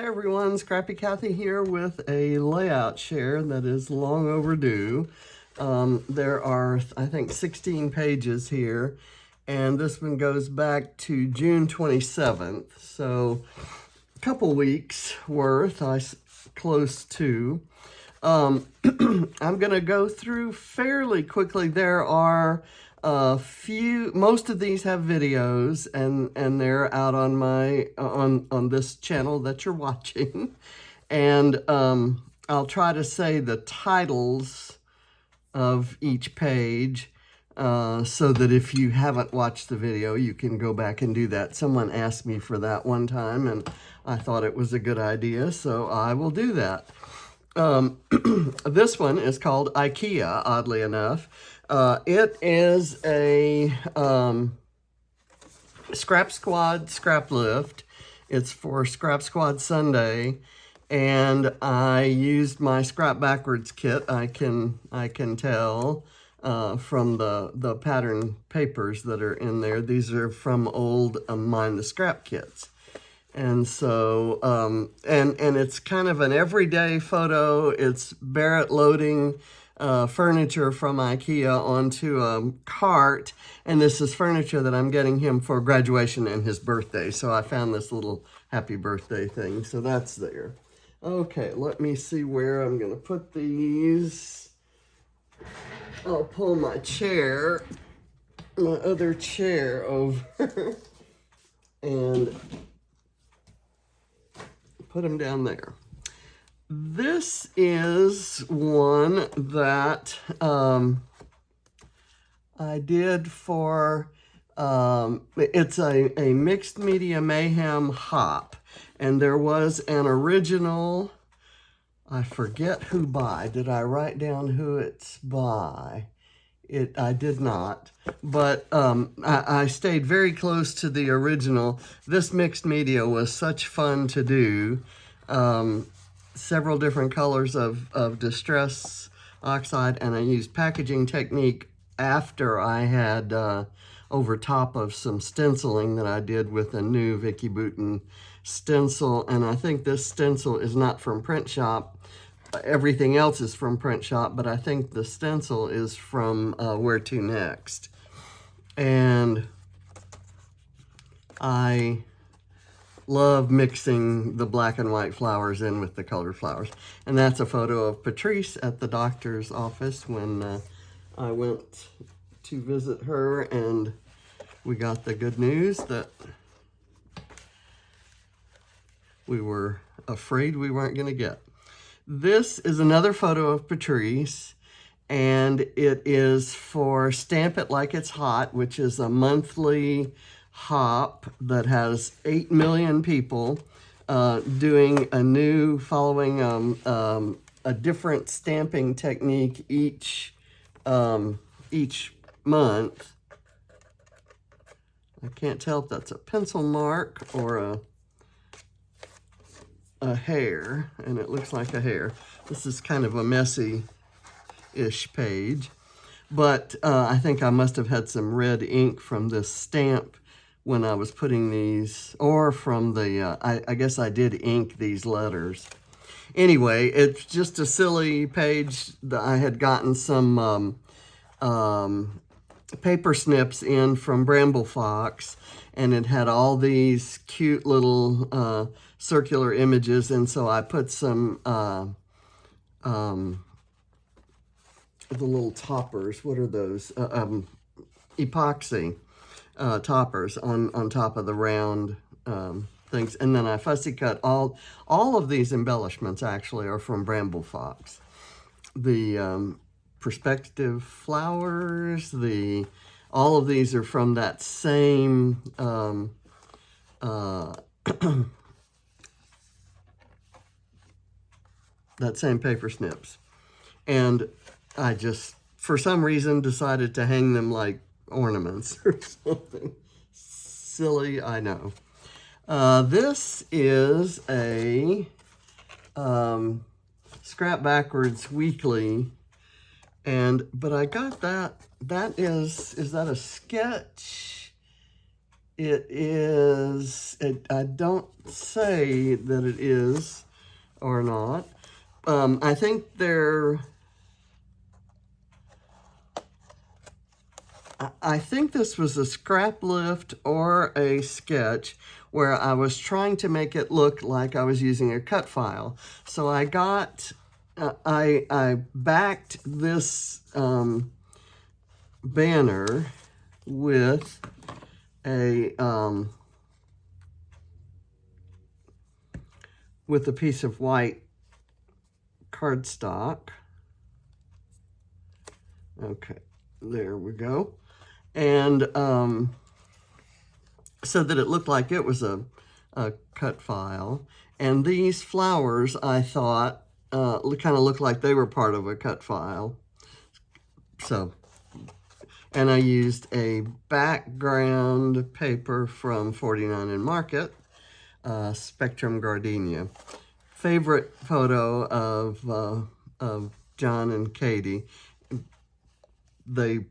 everyone, Scrappy Kathy here with a layout share that is long overdue. There are, I think, 16 pages here, and this one goes back to June 27th, so a couple weeks worth, close to. I'm going to go through fairly quickly. There are most of these have videos, and they're out on my on this channel that you're watching. And I'll try to say the titles of each page so that if you haven't watched the video, you can go back and do that. Someone asked me for that one time, and I thought it was a good idea, so I will do that. This one is called IKEA, oddly enough. It is a Scrap Squad scrap lift. It's for Scrap Squad Sunday, and I used my scrap backwards kit. I can tell from the pattern papers that are in there. These are from old Mind the Scrap kits. And so, and it's kind of an everyday photo. It's Barrett loading furniture from IKEA onto a cart. And this is furniture that I'm getting him for graduation and his birthday. So I found this little happy birthday thing. So that's there. Okay, let me see where I'm going to put these. I'll pull my other chair over and put them down there. This is one that I did for, it's a mixed media mayhem hop. And there was an original, I forget who by. Did I write down who it's by? I did not, but I stayed very close to the original. This mixed media was such fun to do. Several different colors of distress oxide, and I used packaging technique after I had over top of some stenciling that I did with a new Vicki Boutin stencil. And I think this stencil is not from Print Shop. Everything else is from Print Shop, but I think the stencil is from Where To Next. And I love mixing the black and white flowers in with the colored flowers. And that's a photo of Patrice at the doctor's office when I went to visit her, and we got the good news that we were afraid we weren't going to get. This is another photo of Patrice, and it is for Stamp It Like It's Hot, which is a monthly hop that has 8 million people following a different stamping technique each month. I can't tell if that's a pencil mark or a hair, and it looks like a hair. This is kind of a messy-ish page, but I think I must have had some red ink from this stamp when I was putting these, or from the, I guess I did ink these letters. Anyway, it's just a silly page that I had gotten some paper snips in from Bramble Fox, and it had all these cute little circular images, and so I put some the little toppers. What are those? Epoxy toppers on top of the round things, and then I fussy cut all of these embellishments. Actually, are from Bramble Fox. The perspective flowers. All of these are from that same that same paper snips. And I just, for some reason, decided to hang them like ornaments or something. Silly, I know. This is a Scrap Backwards Weekly. But I got that. Is that a sketch? It is, I don't say that it is or not. I think I think this was a scrap lift or a sketch where I was trying to make it look like I was using a cut file. So I got, I backed this banner with a piece of white cardstock. Okay, there we go. And so that it looked like it was a cut file. And these flowers, I thought, kind of looked like they were part of a cut file. So, and I used a background paper from 49 and Market, Spectrum Gardenia. Favorite photo of John and Katie. They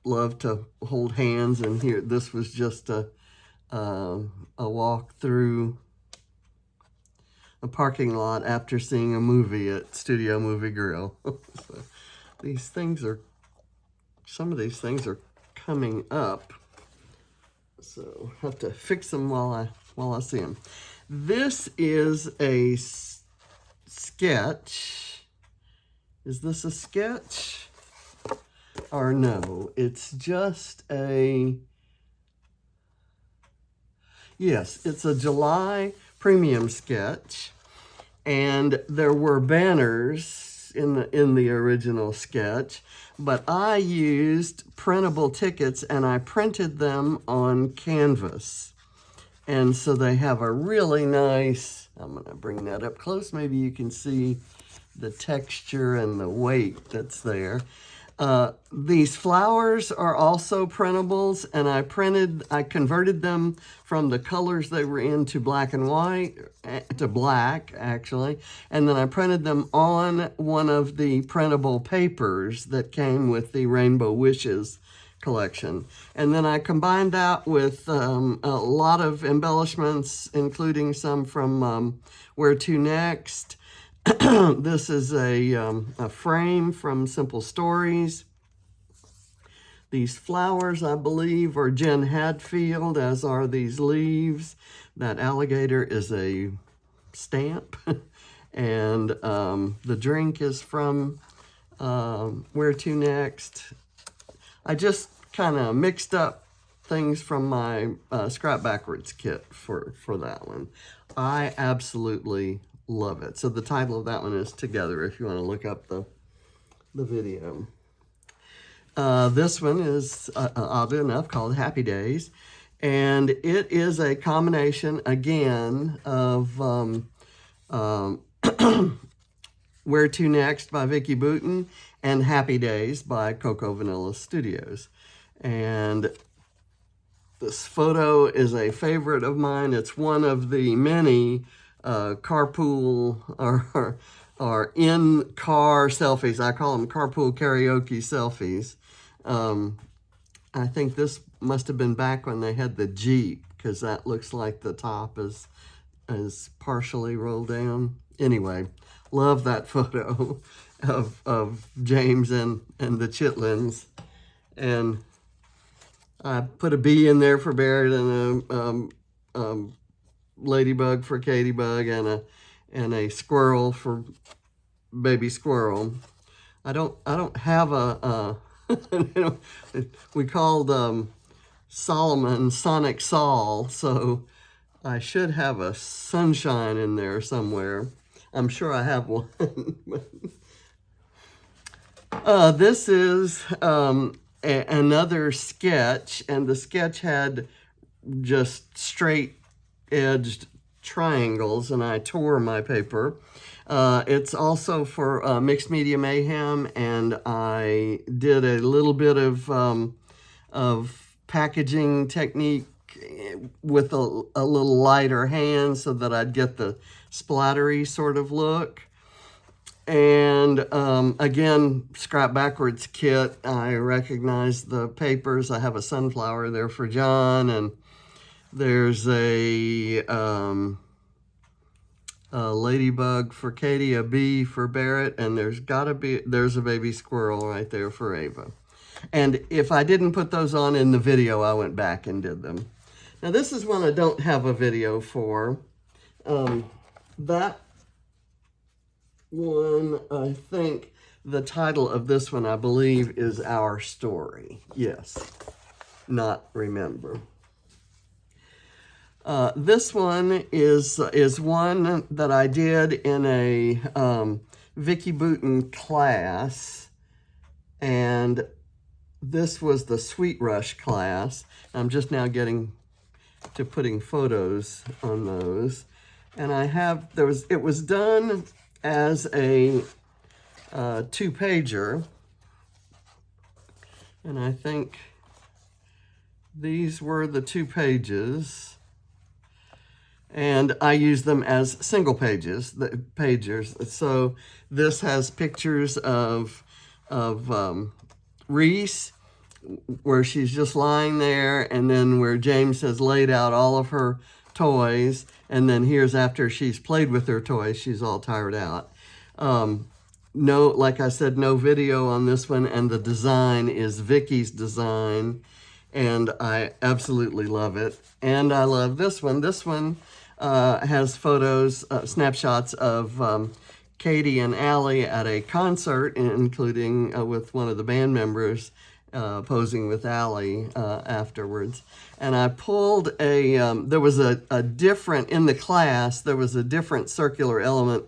love to hold hands, and here this was just a walk through a parking lot after seeing a movie at Studio Movie Grill. So these things are, some of these things are coming up, so I have to fix them while I see them. This is a sketch. Is this a sketch? Or no, it's just a, yes, it's a July premium sketch, and there were banners in the original sketch, but I used printable tickets and I printed them on canvas. And so they have a really nice, I'm gonna bring that up close, maybe you can see the texture and the weight that's there. These flowers are also printables, and I converted them from the colors they were in to black and white, to black actually, and then I printed them on one of the printable papers that came with the Rainbow Wishes collection. And then I combined that with a lot of embellishments, including some from Where To Next. This is a frame from Simple Stories. These flowers, I believe, are Jen Hadfield, as are these leaves. That alligator is a stamp. And the drink is from Where To Next. I just kind of mixed up things from my Scrap Backwards kit for that one. I absolutely love it. So the title of that one is Together, if you want to look up the video. This one is, oddly enough, called Happy Days. And it is a combination, again, of Where To Next by Vicki Boutin and Happy Days by Cocoa Vanilla Studios. And this photo is a favorite of mine. It's one of the many carpool or in-car selfies. I call them carpool karaoke selfies. I think this must have been back when they had the Jeep, because that looks like the top is partially rolled down. Anyway, love that photo of James and the Chitlins. And I put a bee in there for Barrett, and a ladybug for Katybug, and a squirrel for Baby Squirrel. I don't have a we called Solomon Sonic Sol, so I should have a sunshine in there somewhere. I'm sure I have one. This is another sketch, and the sketch had just straight edged triangles, and I tore my paper. It's also for Mixed Media Mayhem, and I did a little bit of packaging technique with a little lighter hand so that I'd get the splattery sort of look. And again, Scrap Backwards kit. I recognize the papers. I have a sunflower there for John, and there's a ladybug for Katie, a bee for Barrett, and there's a baby squirrel right there for Ava. And if I didn't put those on in the video, I went back and did them. Now this is one I don't have a video for. That one, I think the title of this one, I believe, is Our Story. Yes, not Remember. This one is one that I did in a Vicki Boutin class, and this was the Sweet Rush class. I'm just now getting to putting photos on those, and it was done as a 2-pager, and I think these were the 2 pages. And I use them as single pages, the pagers. So this has pictures of Reese, where she's just lying there, and then where James has laid out all of her toys, and then here's after she's played with her toys, she's all tired out. No, like I said, no video on this one, and the design is Vicki's design, and I absolutely love it. And I love this one. This one has photos, snapshots of Katie and Allie at a concert, including with one of the band members posing with Allie afterwards. And I pulled there was a different, in the class, there was a different circular element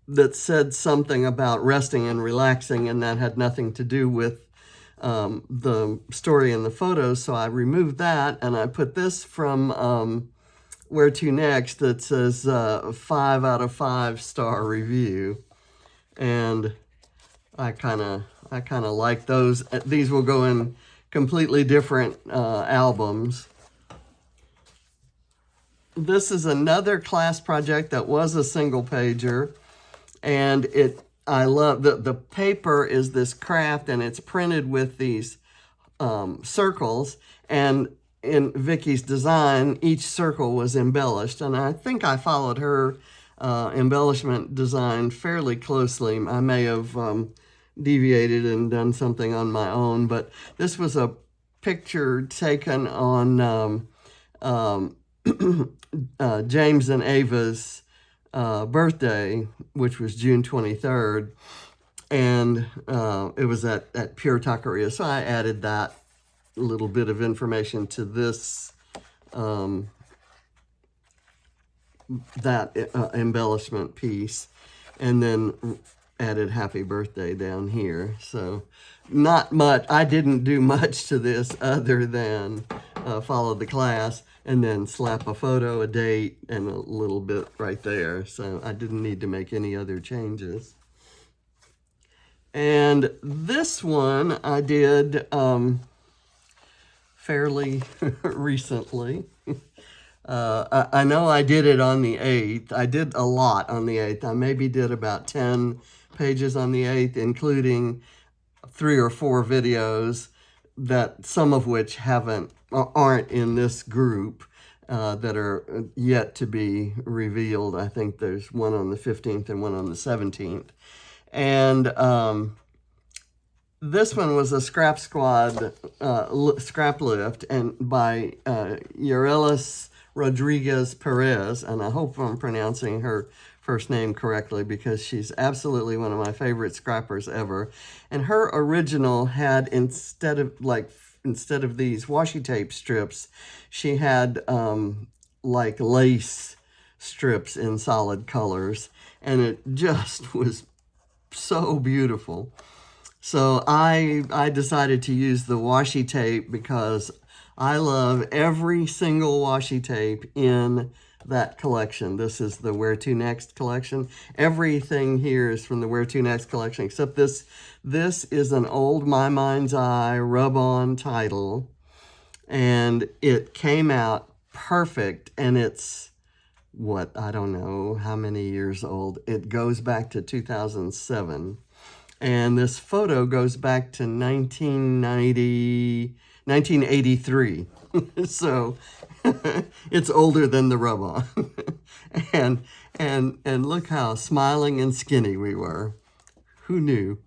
that said something about resting and relaxing, and that had nothing to do with the story in the photos. So I removed that, and I put this from Where to Next that says 5 out of 5 star review. And I kind of like those. These will go in completely different albums. This is another class project that was a single pager, and I love the paper is this craft, and it's printed with these circles, and in Vicki's design, each circle was embellished, and I think I followed her embellishment design fairly closely. I may have deviated and done something on my own, but this was a picture taken on James and Ava's birthday, which was June 23rd, and it was at Pure Taqueria, so I added that little bit of information to this embellishment piece, and then added happy birthday down here. So not much, I didn't do much to this other than follow the class and then slap a photo, a date, and a little bit right there. So I didn't need to make any other changes. And this one I did fairly recently. I know I did it on the 8th. I did a lot on the 8th. I maybe did about 10 pages on the 8th, including 3 or 4 videos that some of which aren't in this group that are yet to be revealed. I think there's one on the 15th and one on the 17th. And this one was a Scrap Squad scrap lift, and by Urelis Rodriguez Perez, and I hope I'm pronouncing her first name correctly because she's absolutely one of my favorite scrappers ever. And her original had, instead of these washi tape strips, she had like lace strips in solid colors, and it just was so beautiful. So I decided to use the washi tape because I love every single washi tape in that collection. This is the Where to Next collection. Everything here is from the Where to Next collection, except this is an old My Mind's Eye rub-on title, and it came out perfect, and it's what, I don't know how many years old. It goes back to 2007. And this photo goes back to 1983. So it's older than the rub-on. and look how smiling and skinny we were. Who knew?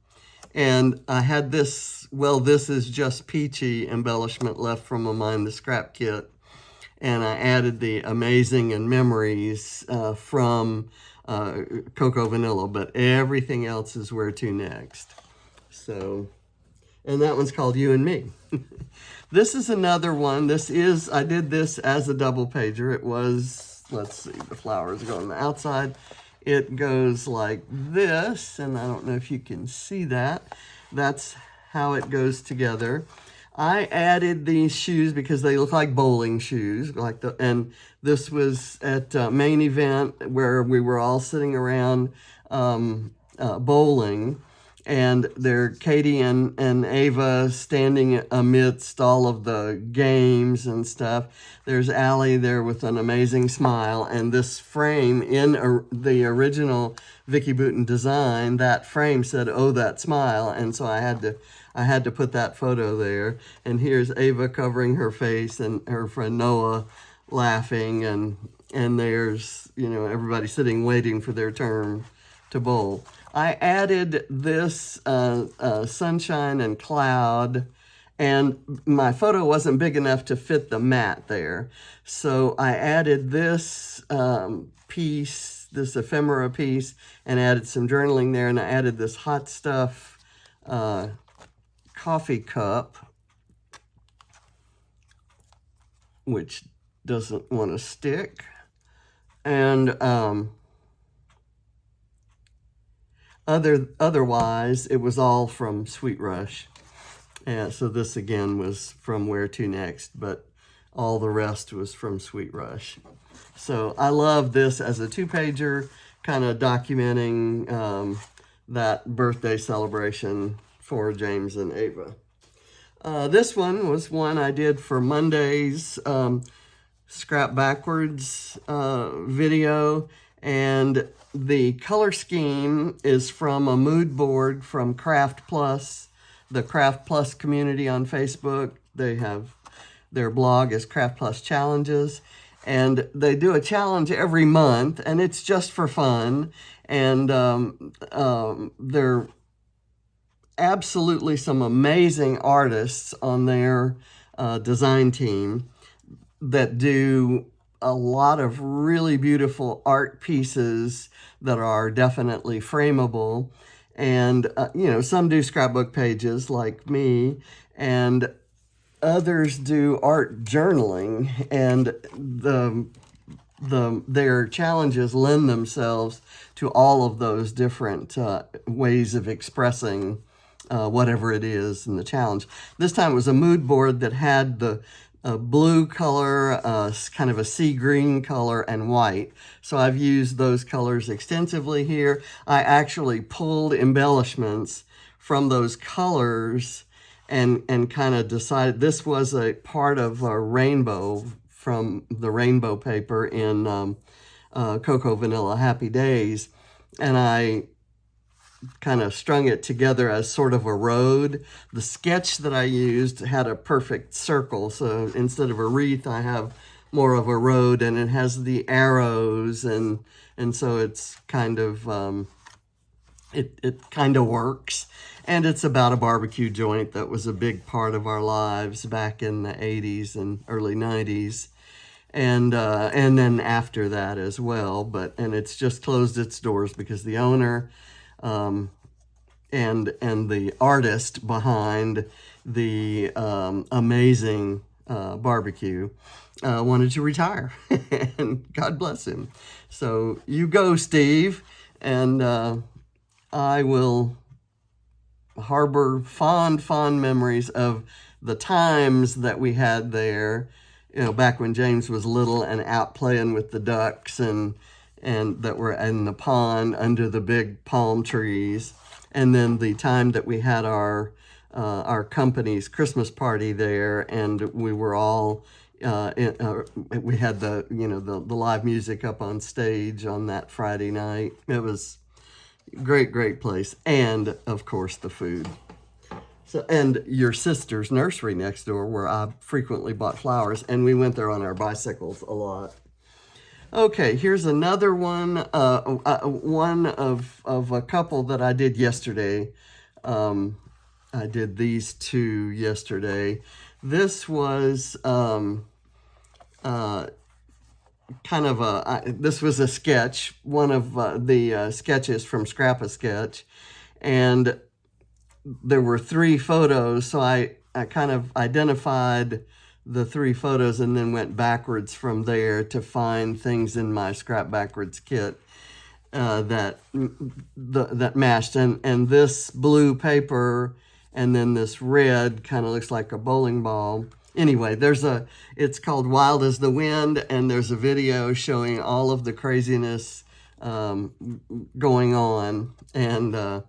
And I had this, well, this is just peachy embellishment left from a Mine the Scrap kit. And I added the amazing and memories from Cocoa Vanilla, but everything else is where to next. So, and that one's called You and Me. This is another one. I did this as a double pager. It was, let's see, the flowers go on the outside. It goes like this, and I don't know if you can see that. That's how it goes together. I added these shoes because they look like bowling shoes, and this was at Main Event where we were all sitting around bowling, and there Katie and Ava standing amidst all of the games and stuff. There's Allie there with an amazing smile, and this frame in the original Vicki Boutin design, that frame said, "Oh, that smile," and so I had to put that photo there. And here's Ava covering her face and her friend Noah laughing, and there's, you know, everybody sitting waiting for their turn to bowl. I added this sunshine and cloud, and my photo wasn't big enough to fit the mat there. So I added this piece, this ephemera piece, and added some journaling there, and I added this hot stuff coffee cup, which doesn't want to stick. And otherwise, it was all from Sweet Rush. And so this again was from Where to Next, but all the rest was from Sweet Rush. So I love this as a two-pager, kind of documenting that birthday celebration for James and Ava. This one was one I did for Monday's Scrap Backwards video, and the color scheme is from a mood board from Craft Plus, the Craft Plus community on Facebook. They have, their blog is Craft Plus Challenges, and they do a challenge every month, and it's just for fun. And they're absolutely some amazing artists on their design team that do a lot of really beautiful art pieces that are definitely frameable. And, you know, some do scrapbook pages like me, and others do art journaling, and their challenges lend themselves to all of those different ways of expressing whatever it is in the challenge. This time it was a mood board that had the blue color, kind of a sea green color, and white. So I've used those colors extensively here. I actually pulled embellishments from those colors and kind of decided this was a part of a rainbow from the rainbow paper in Cocoa Vanilla Happy Days. And I kind of strung it together as sort of a road. The sketch that I used had a perfect circle, so instead of a wreath, I have more of a road, and it has the arrows, and so it's kind of it kind of works. And it's about a barbecue joint that was a big part of our lives back in the 80s and early 90s. And then after that as well, and it's just closed its doors because the owner and the artist behind the amazing barbecue wanted to retire, and God bless him. So you go, Steve, and I will harbor fond memories of the times that we had there, you know, back when James was little and out playing with the ducks and that were in the pond under the big palm trees. And then the time that we had our company's Christmas party there, and we were all We had the live music up on stage on that Friday night. It was great place, and of course the food. So, and your sister's nursery next door, where I frequently bought flowers, and we went there on our bicycles a lot. Okay, here's another one. One of a couple that I did yesterday. I did these two yesterday. This was kind of this was a sketch, one of the sketches from Scrappy Sketch, and there were 3 photos, so I kind of identified the 3 photos and then went backwards from there to find things in my Scrap Backwards kit that matched. And this blue paper and then this red kind of looks like a bowling ball. Anyway, it's called Wild as the Wind, and there's a video showing all of the craziness going on, and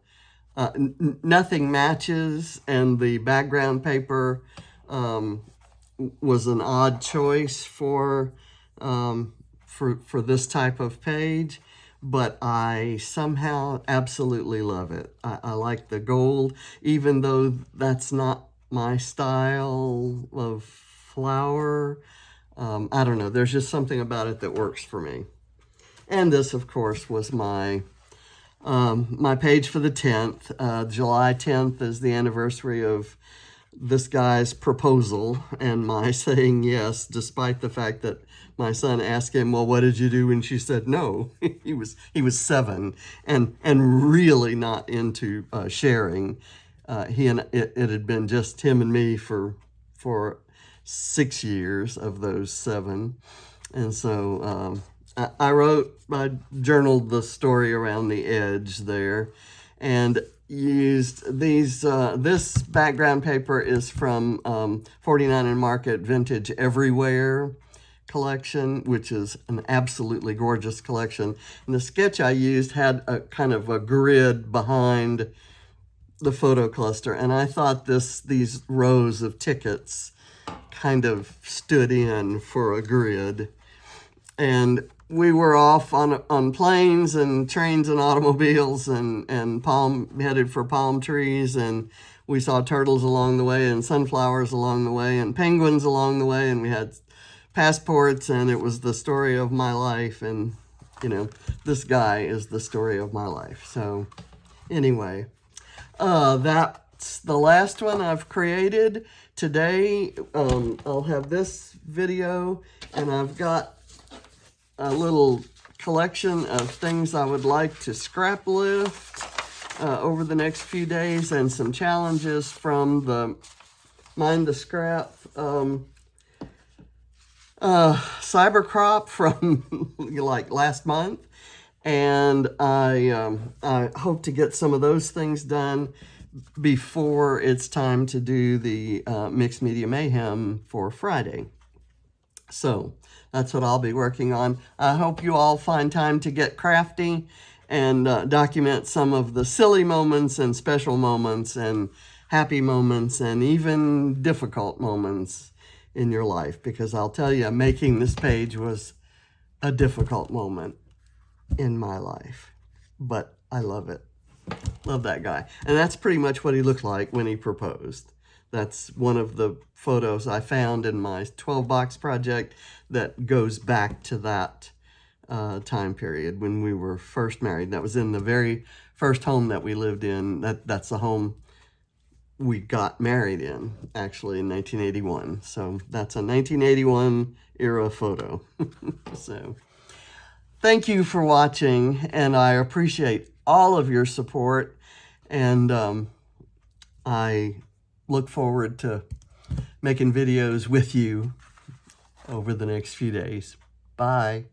nothing matches, and the background paper was an odd choice for this type of page, but I somehow absolutely love it. I like the gold, even though that's not my style of flower. I don't know, there's just something about it that works for me. And this, of course, was my page for the 10th. July 10th is the anniversary of this guy's proposal and my saying yes, despite the fact that my son asked him, well, what did you do when she said no? He was 7 and really not into sharing. It had been just him and me for 6 years of those 7. And so I journaled the story around the edge there, and used these. This background paper is from 49 and Market Vintage Everywhere collection, which is an absolutely gorgeous collection. And the sketch I used had a kind of a grid behind the photo cluster, and I thought these rows of tickets kind of stood in for a grid. And we were off on planes and trains and automobiles and headed for palm trees, and we saw turtles along the way and sunflowers along the way and penguins along the way, and we had passports, and it was the story of my life. And this guy is the story of my life. So anyway, that's the last one I've created today. I'll have this video, and I've got a little collection of things I would like to scrap lift over the next few days, and some challenges from the Mind the Scrap cyber crop from like last month. And I hope to get some of those things done before it's time to do the Mixed Media Mayhem for Friday. So that's what I'll be working on. I hope you all find time to get crafty and document some of the silly moments and special moments and happy moments and even difficult moments in your life, because I'll tell you, making this page was a difficult moment in my life, but I love it. Love that guy. And that's pretty much what he looked like when he proposed. That's one of the photos I found in my 12-box project that goes back to that time period when we were first married. That was in the very first home that we lived in. That's the home we got married in, actually, in 1981. So that's a 1981 era photo. So thank you for watching, and I appreciate all of your support, and I look forward to making videos with you over the next few days. Bye.